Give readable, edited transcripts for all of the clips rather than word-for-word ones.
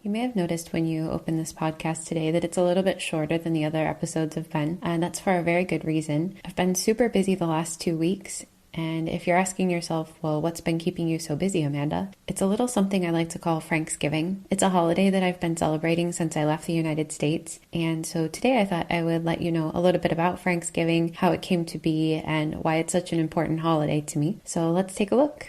You may have noticed when you open this podcast today that it's a little bit shorter than the other episodes have been, and that's for a very good reason. I've been super busy the last 2 weeks, and if you're asking yourself, well, what's been keeping you so busy, Amanda? It's a little something I like to call Franksgiving. It's a holiday that I've been celebrating since I left the United States, and so today I thought I would let you know a little bit about Franksgiving, how it came to be, and why it's such an important holiday to me. So let's take a look.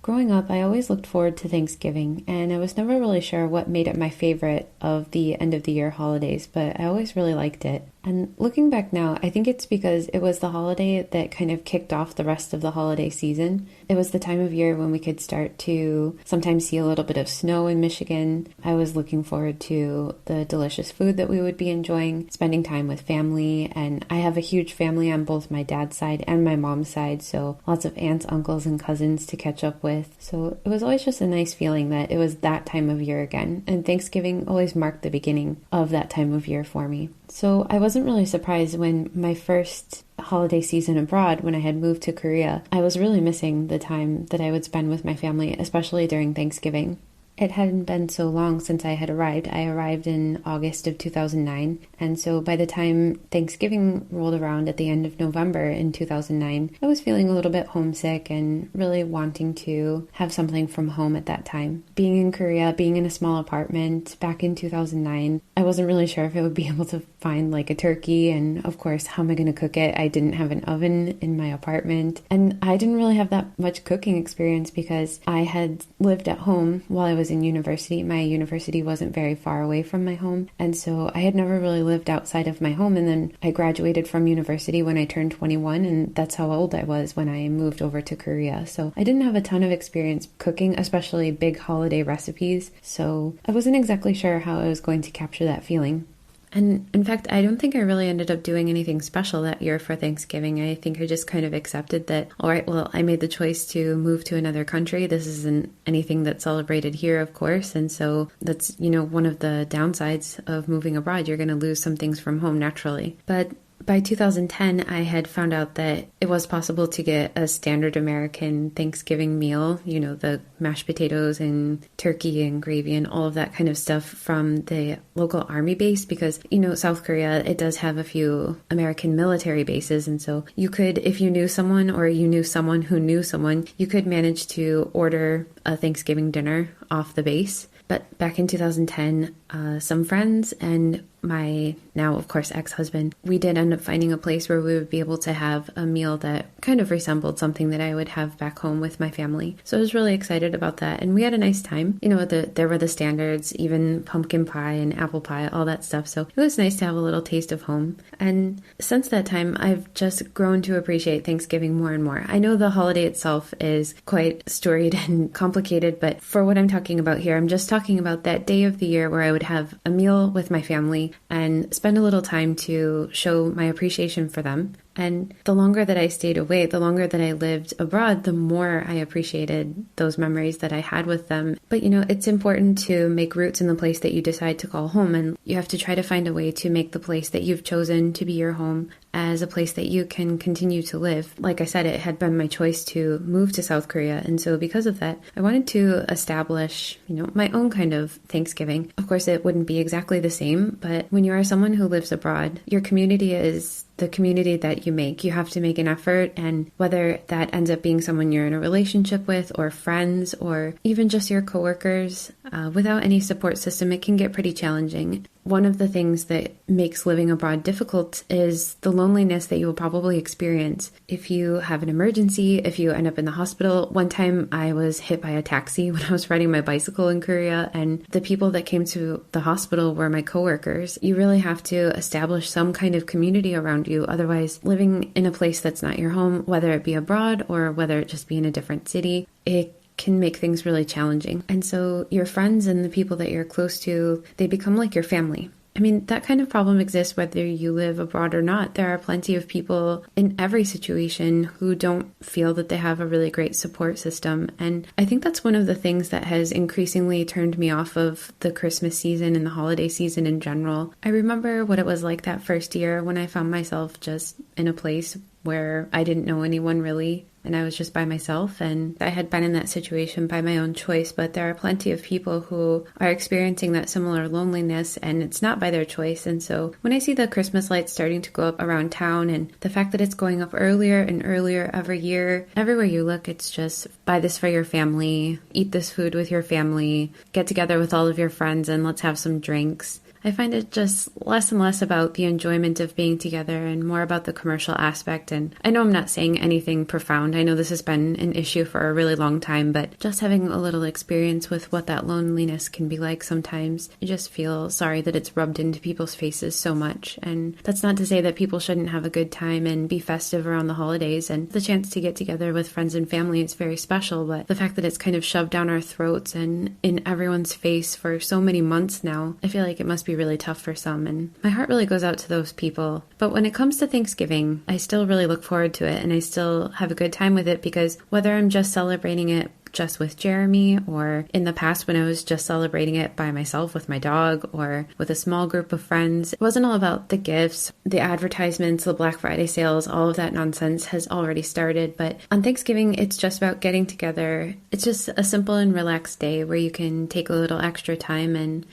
Growing up, I always looked forward to Thanksgiving, and I was never really sure what made it my favorite of the end of the year holidays, but I always really liked it. And looking back now, I think it's because it was the holiday that kind of kicked off the rest of the holiday season. It was the time of year when we could start to sometimes see a little bit of snow in Michigan. I was looking forward to the delicious food that we would be enjoying, spending time with family, and I have a huge family on both my dad's side and my mom's side, so lots of aunts, uncles, and cousins to catch up with. So it was always just a nice feeling that it was that time of year again, and Thanksgiving always marked the beginning of that time of year for me. So I wasn't really surprised when my first holiday season abroad, when I had moved to Korea, I was really missing the time that I would spend with my family, especially during Thanksgiving. It hadn't been so long since I had arrived. I arrived in August of 2009, and so by the time Thanksgiving rolled around at the end of November in 2009, I was feeling a little bit homesick and really wanting to have something from home at that time. Being in Korea, being in a small apartment back in 2009, I wasn't really sure if I would be able to find like a turkey, and of course, how am I going to cook it? I didn't have an oven in my apartment, and I didn't really have that much cooking experience because I had lived at home while I was in university. My university wasn't very far away from my home, and so I had never really lived outside of my home. And then I graduated from university when I turned 21, and that's how old I was when I moved over to Korea. So I didn't have a ton of experience cooking, especially big holiday recipes, so I wasn't exactly sure how I was going to capture that feeling. And in fact, I don't think I really ended up doing anything special that year for Thanksgiving. I think I just kind of accepted that, all right, well, I made the choice to move to another country. This isn't anything that's celebrated here, of course. And so that's, one of the downsides of moving abroad. You're going to lose some things from home naturally. But by 2010, I had found out that it was possible to get a standard American Thanksgiving meal, the mashed potatoes and turkey and gravy and all of that kind of stuff from the local army base because, South Korea, it does have a few American military bases. And so you could, if you knew someone or you knew someone who knew someone, you could manage to order a Thanksgiving dinner off the base. But back in 2010, some friends and my now, of course, ex-husband, we did end up finding a place where we would be able to have a meal that kind of resembled something that I would have back home with my family. So I was really excited about that. And we had a nice time. There were the standards, even pumpkin pie and apple pie, all that stuff. So it was nice to have a little taste of home. And since that time, I've just grown to appreciate Thanksgiving more and more. I know the holiday itself is quite storied and complicated, but for what I'm talking about here, I'm just talking about that day of the year where I would have a meal with my family and spend a little time to show my appreciation for them. And the longer that I stayed away, the longer that I lived abroad, the more I appreciated those memories that I had with them. But it's important to make roots in the place that you decide to call home, and you have to try to find a way to make the place that you've chosen to be your home as a place that you can continue to live. Like I said, it had been my choice to move to South Korea, and so because of that, I wanted to establish, my own kind of Thanksgiving. Of course, it wouldn't be exactly the same, but when you are someone who lives abroad, your community is the community that you make. You have to make an effort, and whether that ends up being someone you're in a relationship with or friends or even just your coworkers, without any support system, it can get pretty challenging. One of the things that makes living abroad difficult is the loneliness that you will probably experience if you have an emergency, if you end up in the hospital. One time I was hit by a taxi when I was riding my bicycle in Korea, and the people that came to the hospital were my coworkers. You really have to establish some kind of community around you. Otherwise, living in a place that's not your home, whether it be abroad or whether it just be in a different city, it can make things really challenging. And so your friends and the people that you're close to, they become like your family. I mean, that kind of problem exists whether you live abroad or not. There are plenty of people in every situation who don't feel that they have a really great support system. And I think that's one of the things that has increasingly turned me off of the Christmas season and the holiday season in general. I remember what it was like that first year when I found myself just in a place where I didn't know anyone really, and I was just by myself, and I had been in that situation by my own choice, but there are plenty of people who are experiencing that similar loneliness, and it's not by their choice. And so when I see the Christmas lights starting to go up around town, and the fact that it's going up earlier and earlier every year, everywhere you look, it's just buy this for your family, eat this food with your family, get together with all of your friends, and let's have some drinks. I find it just less and less about the enjoyment of being together and more about the commercial aspect. And I know I'm not saying anything profound. I know this has been an issue for a really long time, but just having a little experience with what that loneliness can be like sometimes, you just feel sorry that it's rubbed into people's faces so much. And that's not to say that people shouldn't have a good time and be festive around the holidays, and the chance to get together with friends and family is very special, but the fact that it's kind of shoved down our throats and in everyone's face for so many months now, I feel like it must be really tough for some, and my heart really goes out to those people. But when it comes to Thanksgiving, I still really look forward to it, and I still have a good time with it, because whether I'm just celebrating it just with Jeremy, or in the past when I was just celebrating it by myself with my dog or with a small group of friends, it wasn't all about the gifts, the advertisements, the Black Friday sales. All of that nonsense has already started. But on Thanksgiving, it's just about getting together. It's just a simple and relaxed day where you can take a little extra time and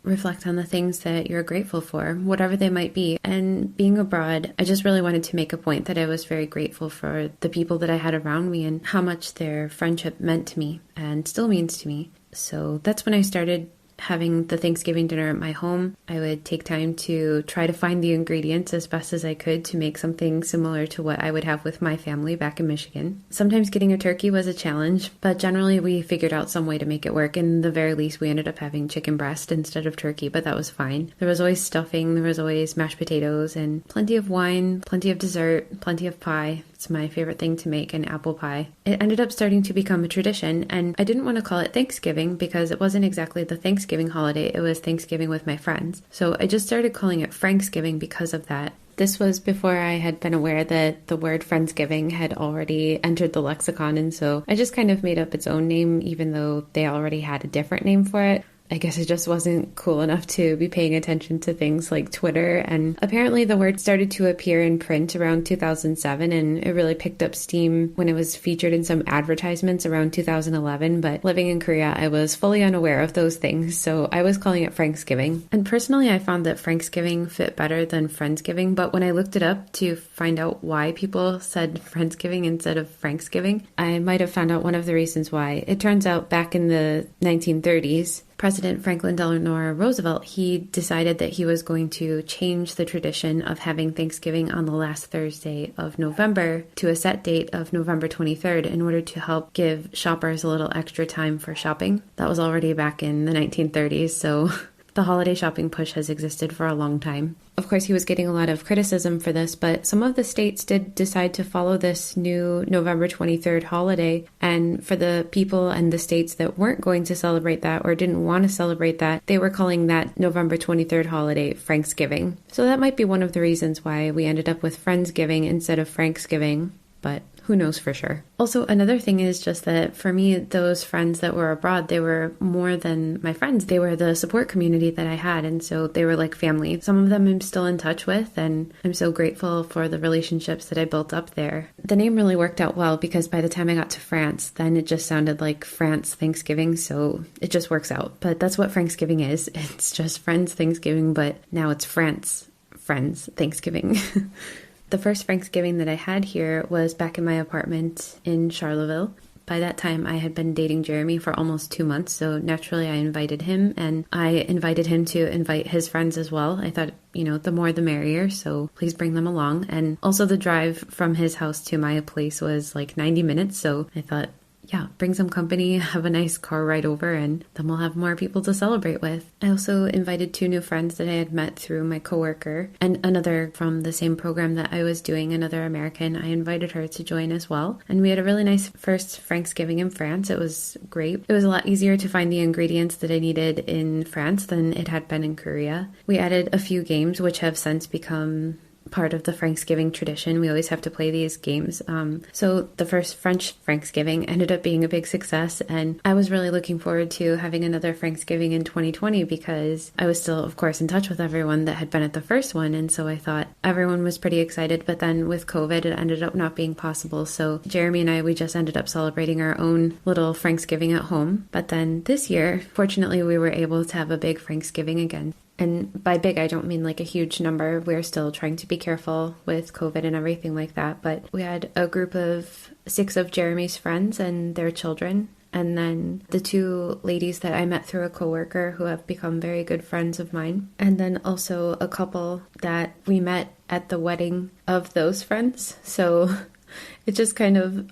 reflect on the things that you're grateful for, whatever they might be. And being abroad, I just really wanted to make a point that I was very grateful for the people that I had around me and how much their friendship meant to me and still means to me. So that's when I started having the Thanksgiving dinner at my home. I would take time to try to find the ingredients as best as I could to make something similar to what I would have with my family back in Michigan. Sometimes getting a turkey was a challenge, but generally we figured out some way to make it work. In the very least, we ended up having chicken breast instead of turkey, but that was fine. There was always stuffing, there was always mashed potatoes, and plenty of wine, plenty of dessert, plenty of pie. It's my favorite thing to make, an apple pie. It ended up starting to become a tradition, and I didn't want to call it Thanksgiving because it wasn't exactly the Thanksgiving holiday. It was Thanksgiving with my friends. So I just started calling it Franksgiving because of that. This was before I had been aware that the word Friendsgiving had already entered the lexicon, and so I just kind of made up its own name, even though they already had a different name for it. I guess it just wasn't cool enough to be paying attention to things like Twitter. And apparently the word started to appear in print around 2007, and it really picked up steam when it was featured in some advertisements around 2011. But living in Korea, I was fully unaware of those things, so I was calling it Franksgiving. And personally, I found that Franksgiving fit better than Friendsgiving, but when I looked it up to find out why people said Friendsgiving instead of Franksgiving, I might have found out one of the reasons why. It turns out back in the 1930s, President Franklin Delano Roosevelt, he decided that he was going to change the tradition of having Thanksgiving on the last Thursday of November to a set date of November 23rd in order to help give shoppers a little extra time for shopping. That was already back in the 1930s, so the holiday shopping push has existed for a long time. Of course, he was getting a lot of criticism for this, but some of the states did decide to follow this new November 23rd holiday. And for the people and the states that weren't going to celebrate that or didn't want to celebrate that, they were calling that November 23rd holiday Franksgiving. So that might be one of the reasons why we ended up with Friendsgiving instead of Franksgiving, but who knows for sure. Also, another thing is just that for me, those friends that were abroad, they were more than my friends. They were the support community that I had, and so they were like family. Some of them I'm still in touch with, and I'm so grateful for the relationships that I built up there. The name really worked out well because by the time I got to France, then it just sounded like France Thanksgiving, so it just works out. But that's what Franksgiving is. It's just Friends Thanksgiving, but now it's France Friends Thanksgiving. The first Franksgiving that I had here was back in my apartment in Charlottesville. By that time, I had been dating Jeremy for almost 2 months, so naturally I invited him, and I invited him to invite his friends as well. I thought, the more the merrier, so please bring them along. And also the drive from his house to my place was like 90 minutes, so I thought, yeah, bring some company, have a nice car ride over, and then we'll have more people to celebrate with. I also invited two new friends that I had met through my coworker and another from the same program that I was doing, another American. I invited her to join as well. And we had a really nice first Thanksgiving in France. It was great. It was a lot easier to find the ingredients that I needed in France than it had been in Korea. We added a few games, which have since become part of the Thanksgiving tradition. We always have to play these games. So the first French Thanksgiving ended up being a big success, and I was really looking forward to having another Thanksgiving in 2020 because I was still, of course, in touch with everyone that had been at the first one, and so I thought everyone was pretty excited, but then with COVID, it ended up not being possible. So Jeremy and I, we just ended up celebrating our own little Thanksgiving at home. But then this year, fortunately, we were able to have a big Thanksgiving again. And by big, I don't mean like a huge number. We're still trying to be careful with COVID and everything like that. But we had a group of 6 of Jeremy's friends and their children. And then the 2 ladies that I met through a coworker who have become very good friends of mine. And then also a couple that we met at the wedding of those friends. So it's just kind of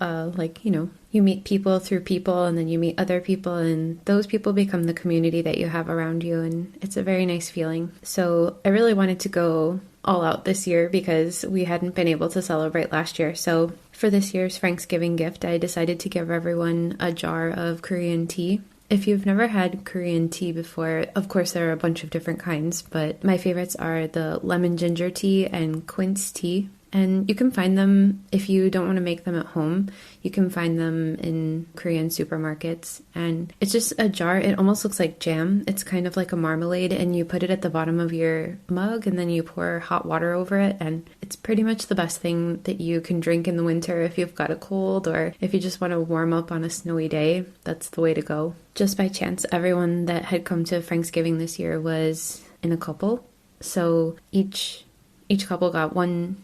you meet people through people, and then you meet other people, and those people become the community that you have around you, and it's a very nice feeling. So I really wanted to go all out this year because we hadn't been able to celebrate last year. So for this year's Thanksgiving gift, I decided to give everyone a jar of Korean tea. If you've never had Korean tea before, of course there are a bunch of different kinds, but my favorites are the lemon ginger tea and quince tea. And you can find them, if you don't want to make them at home, you can find them in Korean supermarkets. And it's just a jar. It almost looks like jam. It's kind of like a marmalade, and you put it at the bottom of your mug, and then you pour hot water over it. And it's pretty much the best thing that you can drink in the winter if you've got a cold, or if you just want to warm up on a snowy day. That's the way to go. Just by chance, everyone that had come to Thanksgiving this year was in a couple. So each couple got one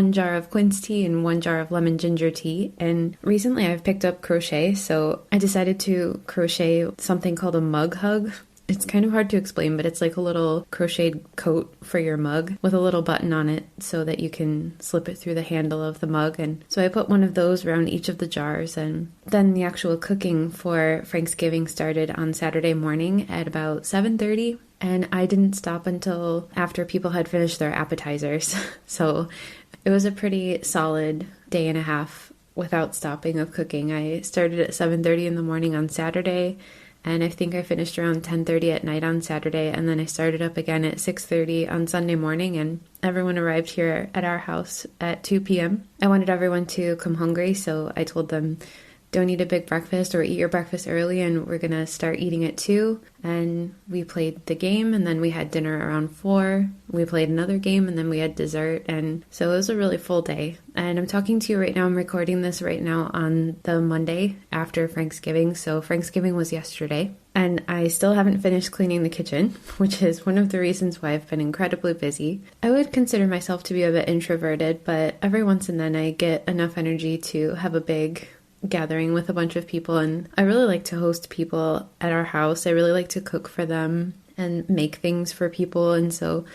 jar of quince tea and 1 jar of lemon ginger tea. And recently I've picked up crochet, so I decided to crochet something called a mug hug. It's kind of hard to explain, but it's like a little crocheted coat for your mug with a little button on it so that you can slip it through the handle of the mug. And so I put one of those around each of the jars, and then the actual cooking for Thanksgiving started on Saturday morning at about 7:30. And I didn't stop until after people had finished their appetizers. So it was a pretty solid day and a half without stopping of cooking. I started at 7:30 in the morning on Saturday, and I think I finished around 10:30 at night on Saturday, and then I started up again at 6:30 on Sunday morning, and everyone arrived here at our house at 2 p.m. I wanted everyone to come hungry, so I told them, don't eat a big breakfast or eat your breakfast early, and we're gonna start eating at 2. And we played the game, and then we had dinner around 4. We played another game, and then we had dessert. And so it was a really full day. And I'm talking to you right now. I'm recording this right now on the Monday after Thanksgiving. So Thanksgiving was yesterday. And I still haven't finished cleaning the kitchen, which is one of the reasons why I've been incredibly busy. I would consider myself to be a bit introverted, but every once and then I get enough energy to have a big gathering with a bunch of people, and I really like to host people at our house. I really like to cook for them and make things for people, and so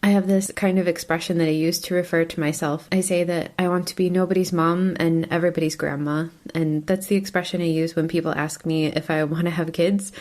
I have this kind of expression that I use to refer to myself. I say that I want to be nobody's mom and everybody's grandma, and that's the expression I use when people ask me if I want to have kids.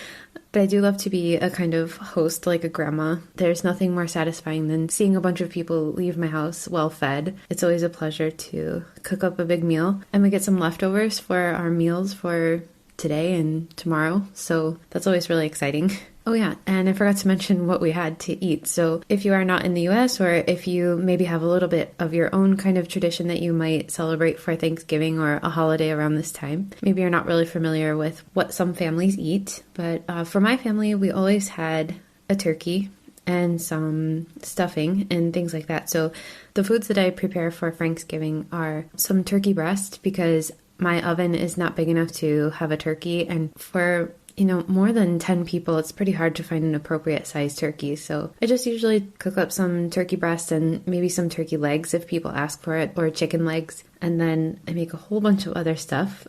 But I do love to be a kind of host, like a grandma. There's nothing more satisfying than seeing a bunch of people leave my house well fed. It's always a pleasure to cook up a big meal. And we get some leftovers for our meals for today and tomorrow. So that's always really exciting. Oh yeah, and I forgot to mention what we had to eat. So if you are not in the US, or if you maybe have a little bit of your own kind of tradition that you might celebrate for Thanksgiving or a holiday around this time, maybe you're not really familiar with what some families eat. But for my family, we always had a turkey and some stuffing and things like that. So the foods that I prepare for Thanksgiving are some turkey breast, because my oven is not big enough to have a turkey, and for more than 10 people, it's pretty hard to find an appropriate size turkey. So I just usually cook up some turkey breast and maybe some turkey legs if people ask for it, or chicken legs. And then I make a whole bunch of other stuff.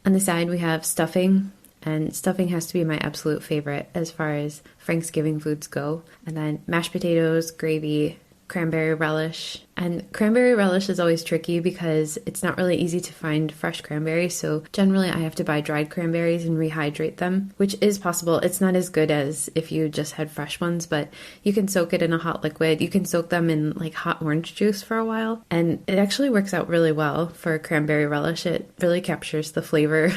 On the side, we have stuffing, and stuffing has to be my absolute favorite as far as Thanksgiving foods go. And then mashed potatoes, gravy, cranberry relish. And cranberry relish is always tricky because it's not really easy to find fresh cranberries. So generally I have to buy dried cranberries and rehydrate them, which is possible. It's not as good as if you just had fresh ones, but you can soak it in a hot liquid. You can soak them in like hot orange juice for a while. And it actually works out really well for cranberry relish. It really captures the flavor.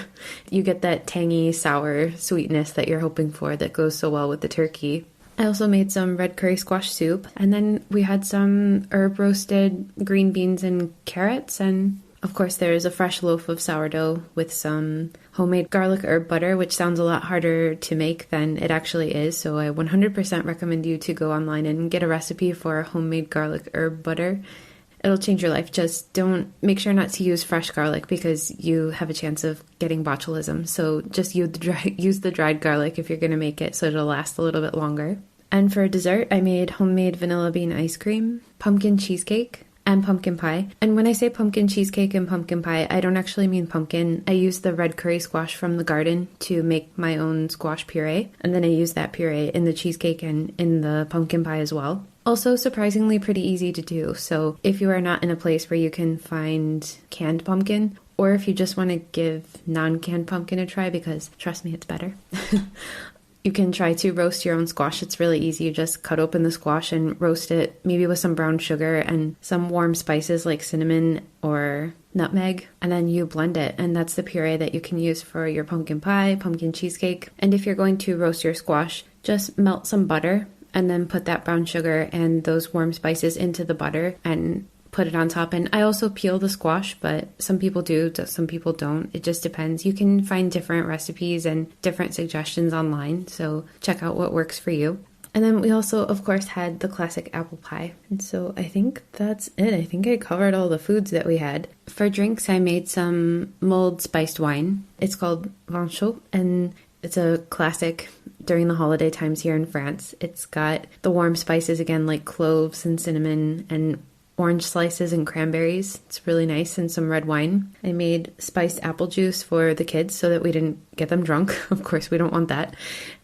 You get that tangy, sour sweetness that you're hoping for that goes so well with the turkey. I also made some red curry squash soup, and then we had some herb roasted green beans and carrots, and of course there's a fresh loaf of sourdough with some homemade garlic herb butter, which sounds a lot harder to make than it actually is, so I 100% recommend you to go online and get a recipe for homemade garlic herb butter. It'll change your life. Just make sure not to use fresh garlic because you have a chance of getting botulism. So just use the dried garlic if you're going to make it so it'll last a little bit longer. And for dessert, I made homemade vanilla bean ice cream, pumpkin cheesecake, and pumpkin pie. And when I say pumpkin cheesecake and pumpkin pie, I don't actually mean pumpkin. I use the red curry squash from the garden to make my own squash puree. And then I use that puree in the cheesecake and in the pumpkin pie as well. Also surprisingly pretty easy to do. So if you are not in a place where you can find canned pumpkin, or if you just want to give non-canned pumpkin a try, because trust me, it's better. You can try to roast your own squash. It's really easy. You just cut open the squash and roast it, maybe with some brown sugar and some warm spices like cinnamon or nutmeg, and then you blend it. And that's the puree that you can use for your pumpkin pie, pumpkin cheesecake. And if you're going to roast your squash, just melt some butter and then put that brown sugar and those warm spices into the butter and put it on top. And I also peel the squash, but some people do, some people don't. It just depends. You can find different recipes and different suggestions online, so check out what works for you. And then we also, of course, had the classic apple pie. And so I think that's it. I think I covered all the foods that we had. For drinks, I made some mulled spiced wine. It's called vin chaud, and it's a classic during the holiday times here in France. It's got the warm spices again, like cloves and cinnamon and orange slices and cranberries. It's really nice, and some red wine. I made spiced apple juice for the kids so that we didn't get them drunk. Of course, we don't want that.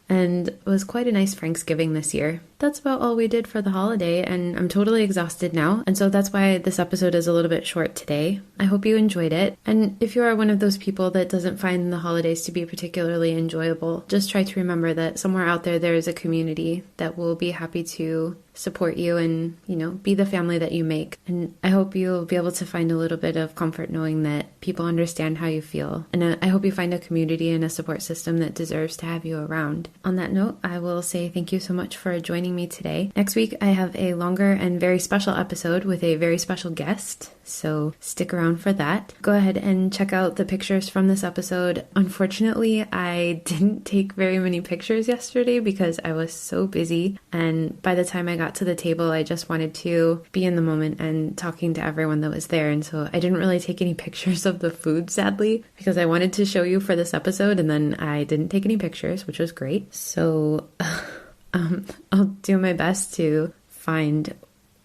And it was quite a nice Thanksgiving this year. That's about all we did for the holiday, and I'm totally exhausted now. And so that's why this episode is a little bit short today. I hope you enjoyed it. And if you are one of those people that doesn't find the holidays to be particularly enjoyable, just try to remember that somewhere out there is a community that will be happy to support you and, be the family that you make. And I hope you'll be able to find a little bit of comfort knowing that people understand how you feel. And I hope you find a community and a support system that deserves to have you around. On that note, I will say thank you so much for joining me today. Next week, I have a longer and very special episode with a very special guest, so stick around for that. Go ahead and check out the pictures from this episode. Unfortunately, I didn't take very many pictures yesterday because I was so busy, and by the time I got to the table, I just wanted to be in the moment and talking to everyone that was there, and so I didn't really take any pictures of the food, sadly, because I wanted to show you for this episode, and then I didn't take any pictures, which was great. So I'll do my best to find,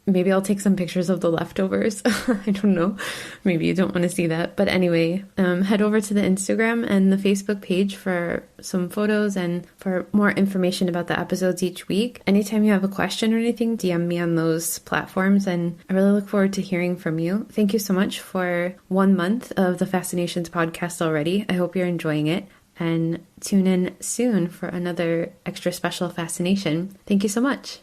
maybe I'll take some pictures of the leftovers. I don't know. Maybe you don't want to see that. But anyway, head over to the Instagram and the Facebook page for some photos and for more information about the episodes each week. Anytime you have a question or anything, DM me on those platforms, and I really look forward to hearing from you. Thank you so much for 1 month of the Fascinations podcast already. I hope you're enjoying it. And tune in soon for another extra special fascination. Thank you so much.